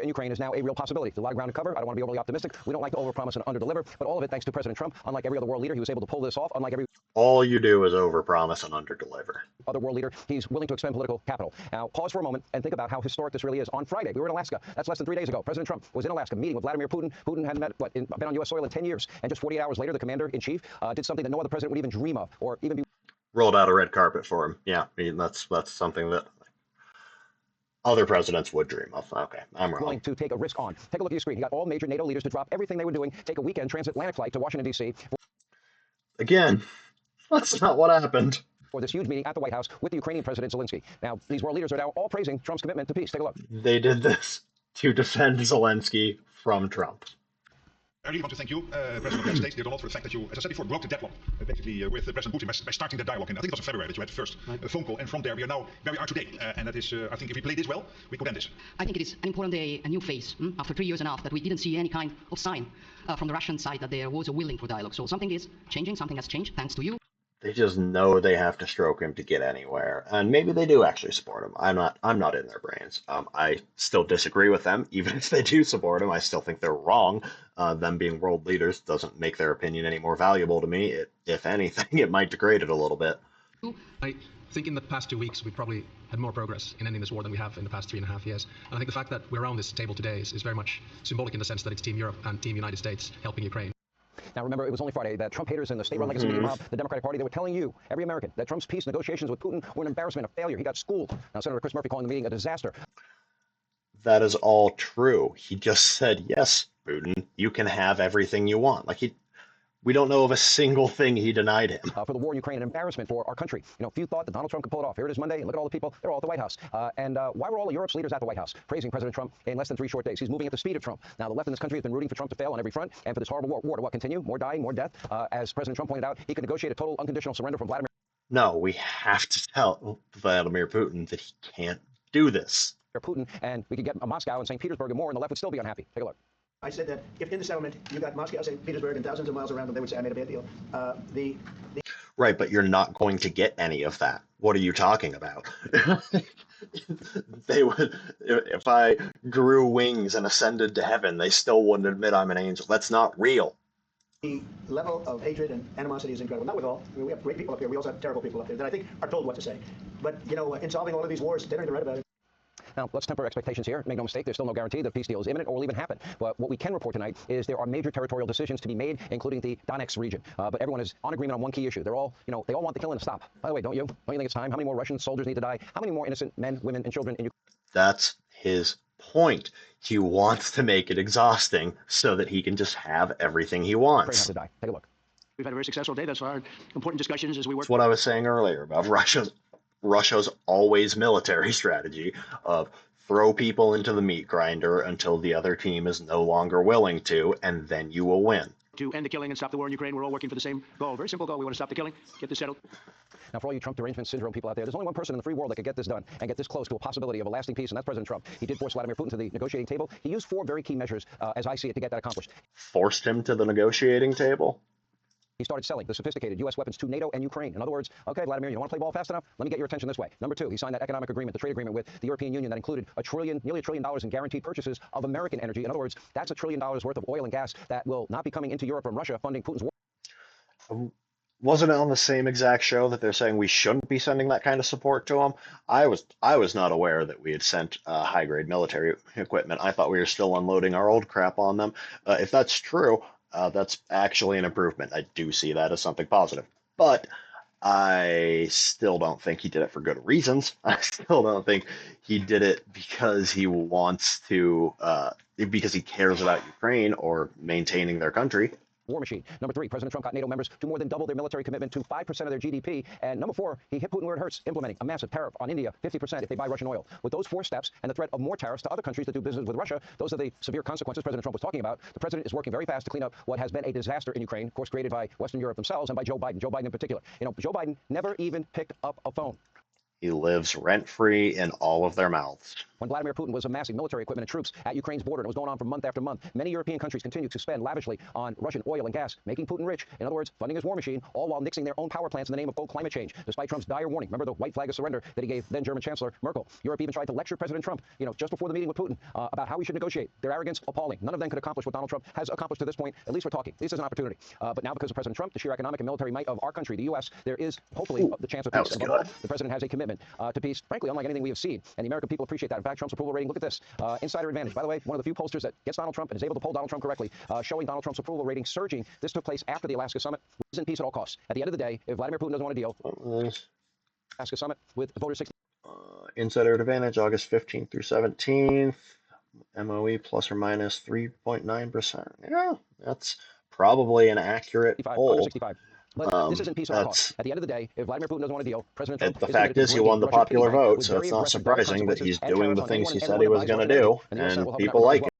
in Ukraine is now a real possibility. There's a lot of ground to cover. I don't want to be overly optimistic. We don't like to overpromise and underdeliver, but all of it thanks to President Trump. Unlike every other world leader, he was able to pull this off. Unlike every All you do is overpromise and underdeliver. other world leader, he's willing to expend political capital. Now, pause for a moment and think about how historic this really is. On Friday, we were in Alaska. That's less than 3 days ago. President Trump was in Alaska meeting with Vladimir Putin. Putin hadn't been on U.S. soil in 10 years. And just 48 hours later, the commander-in-chief did something that no other president would even dream of or even be Rolled out a red carpet for him. Yeah, I mean, that's something that other presidents would dream of. Okay, I'm wrong. willing to take a risk on. Take a look at your screen. He got all major NATO leaders to drop everything they were doing, take a weekend transatlantic flight to Washington, D.C. Again, that's not what happened. For this huge meeting at the White House with the Ukrainian President Zelensky. Now, these world leaders are now all praising Trump's commitment to peace. Take a look. They did this to defend Zelensky from Trump. I really want to thank you, President of the United States, dear Donald, for the fact that you, as I said before, broke the deadlock, basically with President Putin by starting the dialogue. And I think it was in February that you had the first phone call. And from there, we are now where we are today. And that is, I think if we play this well, we could end this. I think it is an important day, a new phase, after 3 years and a half, that we didn't see any kind of sign from the Russian side that there was a willing for dialogue. So something is changing, something has changed, thanks to you. They just know they have to stroke him to get anywhere, and maybe they do actually support him. I'm not in their brains. I still disagree with them, even if they do support him. I still think they're wrong. Them being world leaders doesn't make their opinion any more valuable to me. If anything, it might degrade it a little bit. I think in the past 2 weeks, we've probably had more progress in ending this war than we have in the past 3.5 years. And I think the fact that we're around this table today is very much symbolic in the sense that it's Team Europe and Team United States helping Ukraine. Now, remember, it was only Friday that Trump haters in the state-run legacy media mob, the Democratic Party, they were telling you, every American, that Trump's peace negotiations with Putin were an embarrassment, a failure. He got schooled. Now, Senator Chris Murphy calling the meeting a disaster. That is all true. He just said, yes, Putin, you can have everything you want. We don't know of a single thing he denied him. For the war in Ukraine, an embarrassment for our country. You know, few thought that Donald Trump could pull it off. Here it is Monday, and look at all the people. They're all at the White House. And why were all of Europe's leaders at the White House praising President Trump in less than 3 short days? He's moving at the speed of Trump. Now, the left in this country has been rooting for Trump to fail on every front, and for this horrible war to what, continue? More dying, more death. As President Trump pointed out, he could negotiate a total unconditional surrender from Vladimir No, we have to tell Vladimir Putin that he can't do this. Putin, and we could get Moscow and St. Petersburg and more, and the left would still be unhappy. Take a look. I said that if in the settlement you got Moscow, St. Petersburg, and thousands of miles around them, they would say I made a bad deal. Right, but you're not going to get any of that. What are you talking about? They would, if I grew wings and ascended to heaven, they still wouldn't admit I'm an angel. That's not real. The level of hatred and animosity is incredible. Not with all. I mean, we have great people up here. We also have terrible people up there that I think are told what to say. But, you know, in solving all of these wars, they don't even write about it. Now, let's temper expectations here. Make no mistake, there's still no guarantee that a peace deal is imminent or will even happen. But what we can report tonight is there are major territorial decisions to be made, including the Donetsk region. But everyone is on agreement on one key issue. They're all, you know, they all want the killing to stop. By the way, don't you? Don't you think it's time? How many more Russian soldiers need to die? How many more innocent men, women, and children in Ukraine? That's his point. He wants to make it exhausting so that he can just have everything he wants. Have to die. Take a look. We've had a very successful day thus far. Important discussions as we work. That's what I was saying earlier about Russia's always military strategy of throw people into the meat grinder until the other team is no longer willing to, and then you will win. To end the killing and stop the war in Ukraine, we're all working for the same goal. Very simple goal. We want to stop the killing, get this settled. Now, for all you Trump derangement syndrome people out there, there's only one person in the free world that could get this done and get this close to a possibility of a lasting peace, and that's President Trump. He did force Vladimir Putin to the negotiating table. He used 4 very key measures, as I see it, to get that accomplished. Forced him to the negotiating table? He started selling the sophisticated U.S. weapons to NATO and Ukraine. In other words, okay, Vladimir, you don't want to play ball fast enough? Let me get your attention this way. Number 2, he signed that economic agreement, the trade agreement with the European Union that included nearly $1 trillion in guaranteed purchases of American energy. In other words, that's $1 trillion worth of oil and gas that will not be coming into Europe from Russia funding Putin's war. Wasn't it on the same exact show that they're saying we shouldn't be sending that kind of support to them? I was not aware that we had sent high-grade military equipment. I thought we were still unloading our old crap on them. If that's true, that's actually an improvement. I do see that as something positive. But I still don't think he did it for good reasons. I still don't think he did it because he wants to, because he cares about Ukraine or maintaining their country. War machine. Number 3, President Trump got NATO members to more than double their military commitment to 5% of their GDP. And number 4, he hit Putin where it hurts, implementing a massive tariff on India, 50% if they buy Russian oil. With those 4 steps and the threat of more tariffs to other countries that do business with Russia, those are the severe consequences President Trump was talking about. The president is working very fast to clean up what has been a disaster in Ukraine, of course, created by Western Europe themselves and by Joe Biden in particular. You know, Joe Biden never even picked up a phone. He lives rent-free in all of their mouths. when Vladimir Putin was amassing military equipment and troops at Ukraine's border, and it was going on for month after month. Many European countries continued to spend lavishly on Russian oil and gas, making Putin rich. In other words, funding his war machine, all while nixing their own power plants in the name of climate change, despite Trump's dire warning. Remember the white flag of surrender that he gave then German Chancellor Merkel? Europe even tried to lecture President Trump, just before the meeting with Putin, about how we should negotiate. Their arrogance, appalling. None of them could accomplish what Donald Trump has accomplished to this point. At least we're talking. At least there's an opportunity. But now, because of President Trump, the sheer economic and military might of our country, the U.S., there is hopefully the chance of peace. And above all, the president has a commitment to peace, frankly, unlike anything we have seen. And the American people appreciate that. In fact, Trump's approval rating, look at this. Insider advantage. By the way, one of the few pollsters that gets Donald Trump and is able to poll Donald Trump correctly, showing Donald Trump's approval rating surging. This took place after the Alaska summit. Is in peace at all costs. At the end of the day, if Vladimir Putin doesn't want to deal, Alaska summit with voters 60. Insider advantage, August 15th through 17th. MOE plus or minus 3.9%. Yeah, that's probably an accurate poll. But this isn't peace at all costs. At the end of the day, if Vladimir Putin doesn't want to deal, President Trump the fact is he won the popular vote, so it's not surprising that he's doing the things he said he was going to do, and people like it.